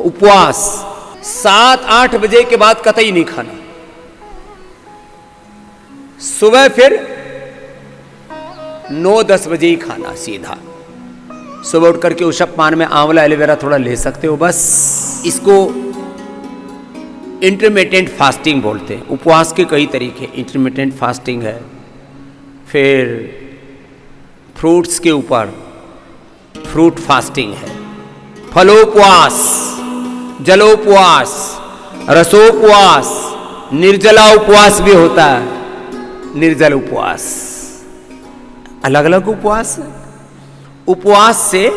उपवास। 7-8 बजे के बाद कतई नहीं खाना। सुबह फिर 9-10 बजे ही खाना सीधा। सुबह उठ करके उषप पान में आंवला एलोवेरा थोड़ा ले सकते हो बस। इसको इंटरमिटेंट फास्टिंग बोलते हैं। उपवास के कई तरीके, इंटरमिटेंट फास्टिंग है, फिर फ्रूट्स के ऊपर फ्रूट फास्टिंग है, फलोपवास, जलोपवास, रसोपवास, निर्जला उपवास भी होता है, निर्जल उपवास, अलग अलग उपवास है। उपवास से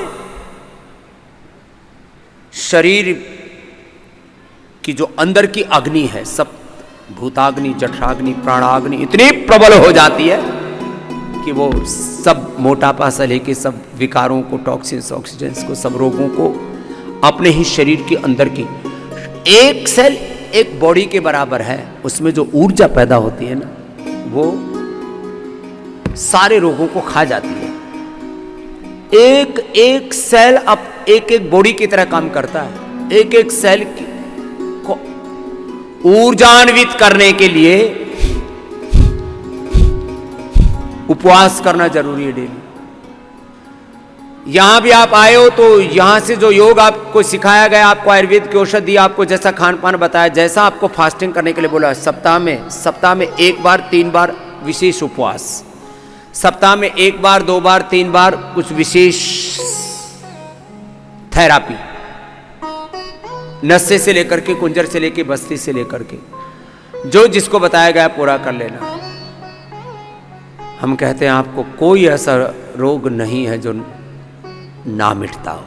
शरीर की जो अंदर की अग्नि है, सब भूताग्नि, जठराग्नि, प्राणाग्नि इतनी प्रबल हो जाती है कि वो सब मोटापा से लेके सब विकारों को, टॉक्सिन्स, ऑक्सीडेंट्स को, सब रोगों को अपने ही शरीर के अंदर की एक सेल एक बॉडी के बराबर है, उसमें जो ऊर्जा पैदा होती है ना, वो सारे रोगों को खा जाती है। एक एक सेल अब एक एक बॉडी की तरह काम करता है। एक एक सेल को ऊर्जान्वित करने के लिए उपवास करना जरूरी है डेली। यहां भी आप आए हो तो यहां से जो योग आपको सिखाया गया, आपको आयुर्वेद की औषधि, आपको जैसा खान पान बताया, जैसा आपको फास्टिंग करने के लिए बोला, सप्ताह में 1 बार 3 बार विशेष उपवास, सप्ताह में 1 बार 2 बार 3 बार कुछ विशेष थेरापी, नस्से से लेकर के, कुंजर से लेकर, बस्ती से लेकर के, जो जिसको बताया गया पूरा कर लेना। हम कहते हैं आपको कोई ऐसा रोग नहीं है जो ना मिटता हो,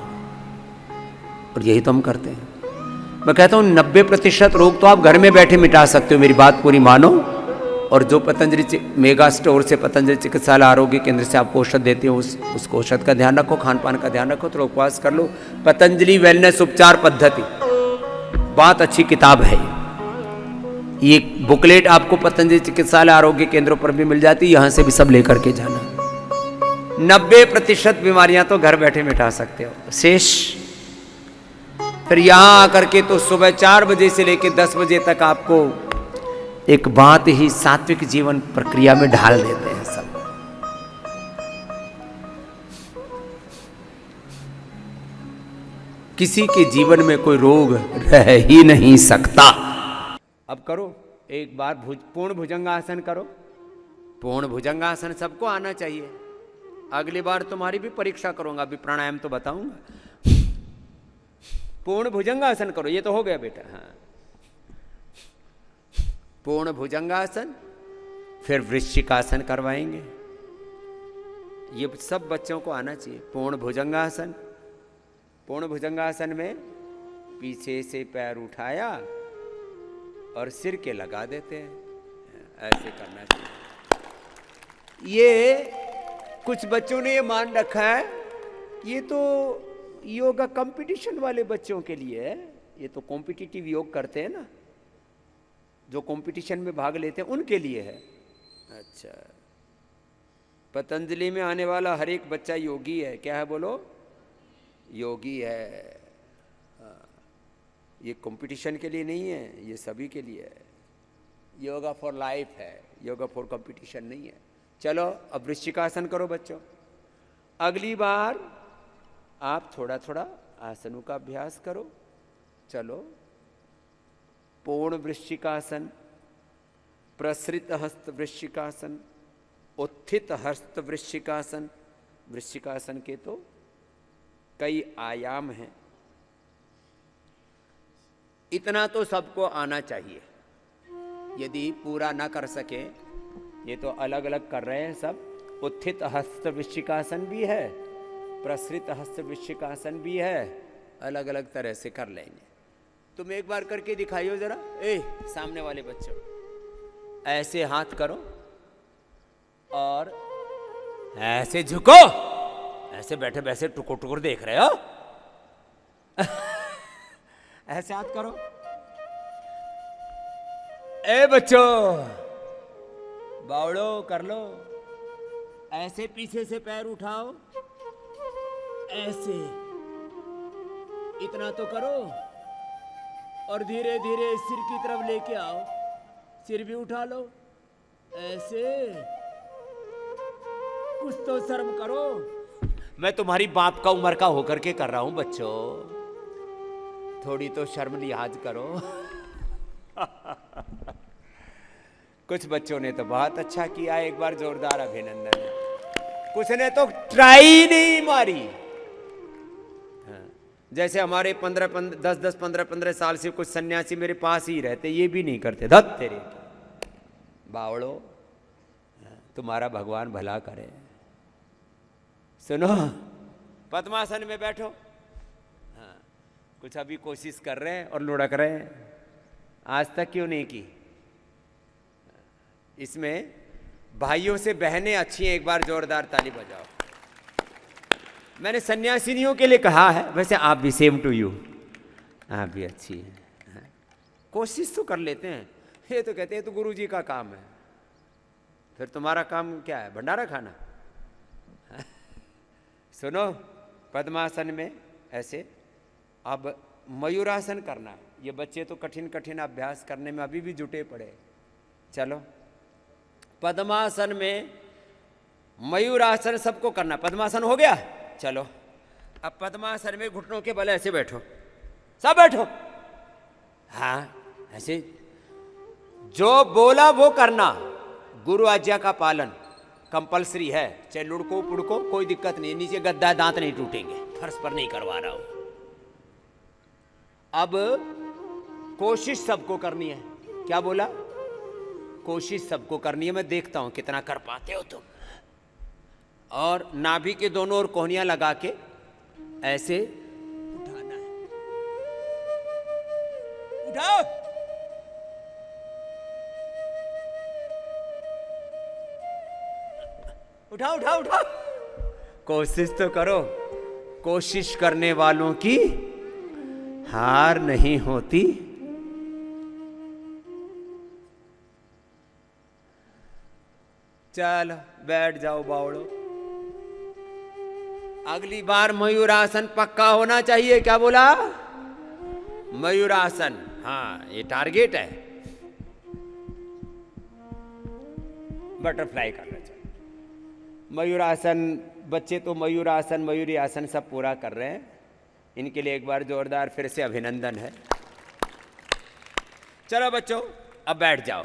और यही तो हम करते हैं। मैं कहता हूं 90% रोग तो आप घर में बैठे मिटा सकते हो, मेरी बात पूरी मानो। और जो पतंजलि मेगा स्टोर से, पतंजलि चिकित्सालय आरोग्य केंद्र से आपको औषध देते हो, उस औषध का ध्यान रखो, खान पान का ध्यान रखो, थोड़ा उपवास कर लो। पतंजलि वेलनेस उपचार पद्धति बहुत अच्छी किताब है। ये बुकलेट आपको पतंजलि चिकित्सालय आरोग्य केंद्रों पर भी मिल जाती है, यहां से भी सब लेकर के जाना। 90% बीमारियां तो घर बैठे मिटा सकते हो, शेष फिर यहां आकर के तो सुबह 4 बजे से लेकर 10 बजे तक आपको एक बात ही सात्विक जीवन प्रक्रिया में ढाल देते हैं सब। किसी के जीवन में कोई रोग रह ही नहीं सकता। अब करो एक बार पूर्ण भुजंगासन करो। पूर्ण भुजंगासन सबको आना चाहिए। अगली बार तुम्हारी भी परीक्षा करूंगा, अभी प्राणायाम तो बताऊंगा। पूर्ण भुजंगासन करो, ये तो हो गया बेटा। हाँ, पूर्ण भुजंगासन, फिर वृश्चिकासन करवाएंगे। ये सब बच्चों को आना चाहिए। पूर्ण भुजंगासन, पूर्ण भुजंगासन में पीछे से पैर उठाया और सिर के लगा देते हैं, ऐसे करना चाहिए। ये कुछ बच्चों ने ये मान रखा है ये तो योगा कंपटीशन वाले बच्चों के लिए है, ये तो कॉम्पिटिटिव योग करते हैं ना, जो कंपटीशन में भाग लेते हैं उनके लिए है। अच्छा, पतंजलि में आने वाला हर एक बच्चा योगी है। क्या है बोलो? योगी है। ये कंपटीशन के लिए नहीं है, ये सभी के लिए है। योगा फॉर लाइफ है, योगा फॉर कंपटीशन नहीं है। चलो अब वृश्चिकासन करो बच्चों। अगली बार आप थोड़ा थोड़ा आसनों का अभ्यास करो। चलो, पूर्ण वृश्चिकासन, प्रसृत हस्त वृश्चिकासन, उत्थित हस्त वृश्चिकासन। वृश्चिकासन के तो कई आयाम हैं, इतना तो सबको आना चाहिए। यदि पूरा ना कर सके, ये तो अलग अलग कर रहे हैं सब। उत्थित हस्त वृश्चिकासन भी है, प्रसृत हस्त वृश्चिकासन भी है, अलग अलग तरह से कर लेंगे। तुम एक बार करके दिखाइयो जरा। सामने वाले बच्चों, ऐसे हाथ करो और ऐसे झुको। ऐसे बैठे वैसे टुकुर टुकुर देख रहे हो। ऐसे हाथ करो। ए बच्चों, बावड़ो कर लो। ऐसे पीछे से पैर उठाओ, ऐसे, इतना तो करो। और धीरे धीरे सिर की तरफ लेके आओ, सिर भी उठा लो, ऐसे। कुछ तो शर्म करो। मैं तुम्हारी बाप का उम्र का होकर के कर रहा हूं बच्चों, थोड़ी तो शर्म लिहाज करो। कुछ बच्चों ने तो बहुत अच्छा किया, एक बार जोरदार अभिनंदन। कुछ ने तो ट्राई नहीं मारी। हाँ। जैसे हमारे 10-15 साल से कुछ सन्यासी मेरे पास ही रहते, ये भी नहीं करते। धत तेरे बावड़ो, तुम्हारा भगवान भला करे। सुनो, पद्मासन में बैठो। हाँ, कुछ अभी कोशिश कर रहे हैं और लुढ़क रहे हैं, आज तक क्यों नहीं की? इसमें भाइयों से बहनें अच्छी हैं, एक बार जोरदार ताली बजाओ। मैंने सन्यासिनियों के लिए कहा है, वैसे आप भी, सेम टू यू, आप भी अच्छी हैं। कोशिश तो कर लेते हैं। ये तो कहते हैं तो गुरु जी का काम है, फिर तुम्हारा काम क्या है? भंडारा खाना। सुनो, पद्मासन में ऐसे, अब मयूरासन करना है। ये बच्चे तो कठिन कठिन अभ्यास करने में अभी भी जुटे पड़े। चलो, पद्मासन में मयूरासन सबको करना। पद्मासन हो गया? चलो, अब पद्मासन में घुटनों के बल ऐसे बैठो, सब बैठो। हाँ, ऐसे जो बोला वो करना, गुरु आज्ञा का पालन कंपलसरी है। चाहे लुढ़को पुड़को कोई दिक्कत नहीं, नीचे गद्दा, दांत नहीं टूटेंगे, फर्श पर नहीं करवा रहा हूं। अब कोशिश सबको करनी है। क्या बोला? कोशिश सबको करनी है। मैं देखता हूं कितना कर पाते हो तुम। और नाभि के दोनों ओर कोहनियां लगा के ऐसे उठाना है। उठाओ, उठाओ उठाओ उठाओ। कोशिश तो करो। कोशिश करने वालों की हार नहीं होती। चलो बैठ जाओ बावड़ो। अगली बार मयूरासन पक्का होना चाहिए। क्या बोला? मयूरासन। हाँ, ये टारगेट है। बटरफ्लाई करना चाहिए। मयूरासन, बच्चे तो मयूरासन, मयूरी आसन सब पूरा कर रहे हैं। इनके लिए एक बार जोरदार फिर से अभिनंदन है। चलो बच्चों, अब बैठ जाओ।